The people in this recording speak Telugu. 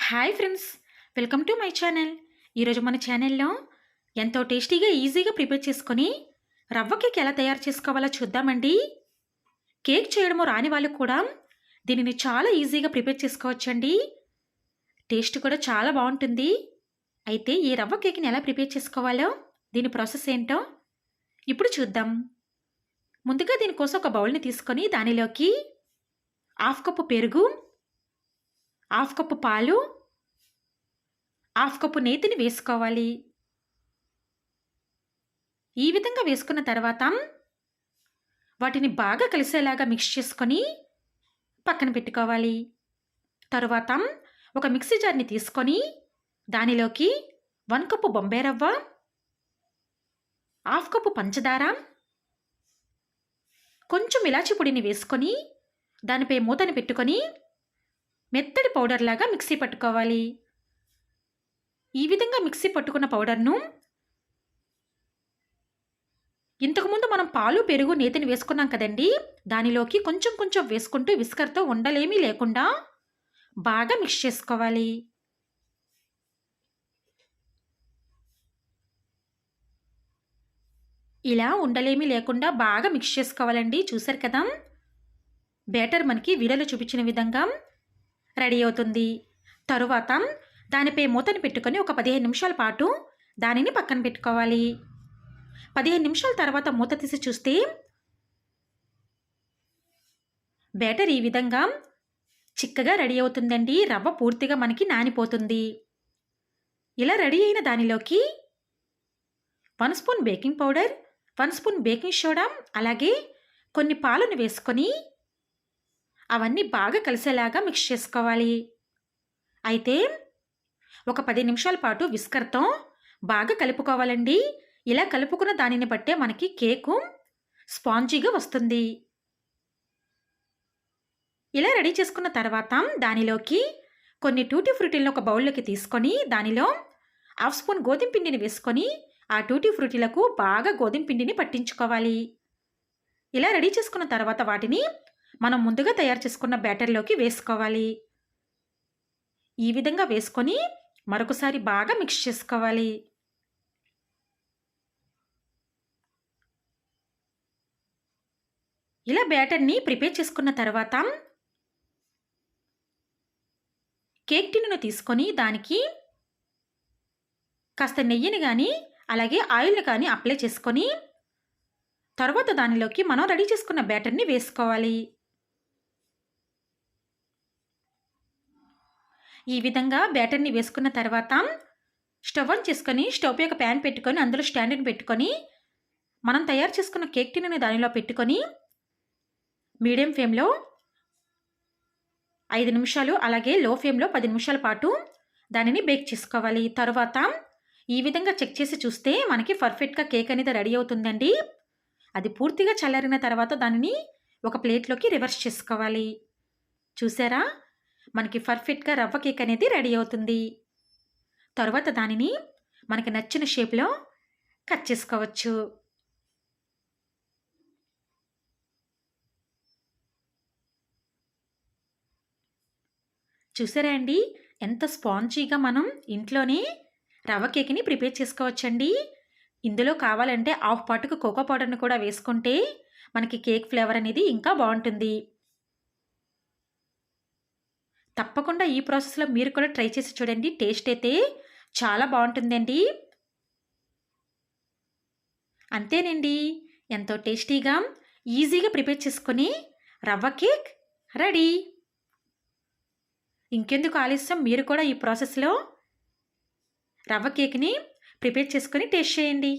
Hi friends, welcome to my channel. ఈరోజు మన ఛానల్లో ఎంతో టేస్టీగా ఈజీగా ప్రిపేర్ చేసుకొని రవ్వ కేక్ ఎలా తయారు చేసుకోవాలో చూద్దామండి. కేక్ చేయడము రాని వాళ్ళు కూడా దీనిని చాలా ఈజీగా ప్రిపేర్ చేసుకోవచ్చండి. టేస్ట్ కూడా చాలా బాగుంటుంది. అయితే ఈ రవ్వ కేక్ని ఎలా ప్రిపేర్ చేసుకోవాలో, దీని ప్రాసెస్ ఏంటో ఇప్పుడు చూద్దాం. ముందుగా దీనికోసం ఒక బౌల్ని తీసుకొని దానిలోకి హాఫ్ కప్పు పెరుగు, హాఫ్ కప్పు పాలు, హాఫ్ కప్పు నేతిని వేసుకోవాలి. ఈ విధంగా వేసుకున్న తర్వాత వాటిని బాగా కలిసేలాగా మిక్స్ చేసుకొని పక్కన పెట్టుకోవాలి. తరువాత ఒక మిక్సీ జార్ని తీసుకొని దానిలోకి 1 కప్పు బొంబాయి రవ్వ, హాఫ్ కప్పు పంచదార, కొంచెం ఇలాచి పొడిని వేసుకొని దానిపై మూతని పెట్టుకొని మెత్తటి పౌడర్ లాగా మిక్సీ పట్టుకోవాలి. ఈ విధంగా మిక్సీ పట్టుకున్న పౌడర్ను ఇంతకుముందు మనం పాలు, పెరుగు, నేతిని వేసుకున్నాం కదండి, దానిలోకి కొంచెం కొంచెం వేసుకుంటూ విస్కర్తో ఉండలేమీ లేకుండా బాగా మిక్స్ చేసుకోవాలి. ఇలా ఉండలేమీ లేకుండా బాగా మిక్స్ చేసుకోవాలండి. చూసారు కదా, బ్యాటర్ మనకి వీడియోలో చూపించిన విధంగా రెడీ అవుతుంది. తరువాత దానిపై మూతను పెట్టుకొని ఒక 15 నిమిషాల పాటు దానిని పక్కన పెట్టుకోవాలి. 15 నిమిషాల తర్వాత మూత తీసి చూస్తే బ్యాటర్ ఈ విధంగా చిక్కగా రెడీ అవుతుందండి. రవ్వ పూర్తిగా మనకి నానిపోతుంది. ఇలా రెడీ అయిన దానిలోకి 1 spoon baking powder, 1 spoon baking soda, అలాగే కొన్ని పాలను వేసుకొని అవన్నీ బాగా కలిసేలాగా మిక్స్ చేసుకోవాలి. అయితే ఒక 10 నిమిషాల పాటు విస్కర్తో బాగా కలుపుకోవాలండి. ఇలా కలుపుకున్న దానిని బట్టే మనకి కేకు స్పాంజీగా వస్తుంది. ఇలా రెడీ చేసుకున్న తర్వాత దానిలోకి కొన్ని టూటీ ఫ్రూటీలను ఒక బౌల్లోకి తీసుకొని దానిలో హాఫ్ స్పూన్ గోధుమ పిండిని వేసుకొని ఆ టూటీ ఫ్రూటీలకు బాగా గోధుమ పిండిని పట్టించుకోవాలి. ఇలా రెడీ చేసుకున్న తర్వాత వాటిని మనం ముందుగా తయారు చేసుకున్న బ్యాటర్లోకి వేసుకోవాలి. ఈ విధంగా వేసుకొని మరొకసారి బాగా మిక్స్ చేసుకోవాలి. ఇలా బ్యాటర్ని ప్రిపేర్ చేసుకున్న తర్వాత కేక్ టిన్నును తీసుకొని దానికి కాస్త నెయ్యిని కానీ అలాగే ఆయిల్ని కానీ అప్లై చేసుకొని తర్వాత దానిలోకి మనం రెడీ చేసుకున్న బ్యాటర్ని వేసుకోవాలి. ఈ విధంగా బ్యాటర్ని వేసుకున్న తర్వాత స్టవ్ ఆన్ చేసుకొని స్టవ్ పై ఒక ప్యాన్ పెట్టుకొని అందులో స్టాండ్ని పెట్టుకొని మనం తయారు చేసుకున్న కేక్ టిన్నుని దానిలో పెట్టుకొని మీడియం ఫ్లేమ్లో 5 నిమిషాలు అలాగే లో ఫ్లేమ్లో 10 నిమిషాల పాటు దానిని బేక్ చేసుకోవాలి. తర్వాత ఈ విధంగా చెక్ చేసి చూస్తే మనకి పర్ఫెక్ట్గా కేక్ అనేది రెడీ అవుతుందండి. అది పూర్తిగా చల్లారిన తర్వాత దానిని ఒక ప్లేట్లోకి రివర్స్ చేసుకోవాలి. చూసారా, మనకి పర్ఫెక్ట్గా రవ్వ కేక్ అనేది రెడీ అవుతుంది. తర్వాత దానిని మనకి నచ్చిన షేప్లో కట్ చేసుకోవచ్చు. చూసారా అండి, ఎంత స్పాంజీగా మనం ఇంట్లోనే రవ్వ కేక్ని ప్రిపేర్ చేసుకోవచ్చండి. ఇందులో కావాలంటే హాఫ్ పాటుకు కోకో పౌడర్ని కూడా వేసుకుంటే మనకి కేక్ ఫ్లేవర్ అనేది ఇంకా బాగుంటుంది. తప్పకుండా ఈ ప్రాసెస్లో మీరు కూడా ట్రై చేసి చూడండి. టేస్ట్ అయితే చాలా బాగుంటుందండి. అంతేనండి, ఎంతో టేస్టీగా ఈజీగా ప్రిపేర్ చేసుకొని రవ్వ కేక్ రెడీ. ఇంకెందుకు ఆలస్యం, మీరు కూడా ఈ ప్రాసెస్లో రవ్వ కేక్ని ప్రిపేర్ చేసుకొని టేస్ట్ చేయండి.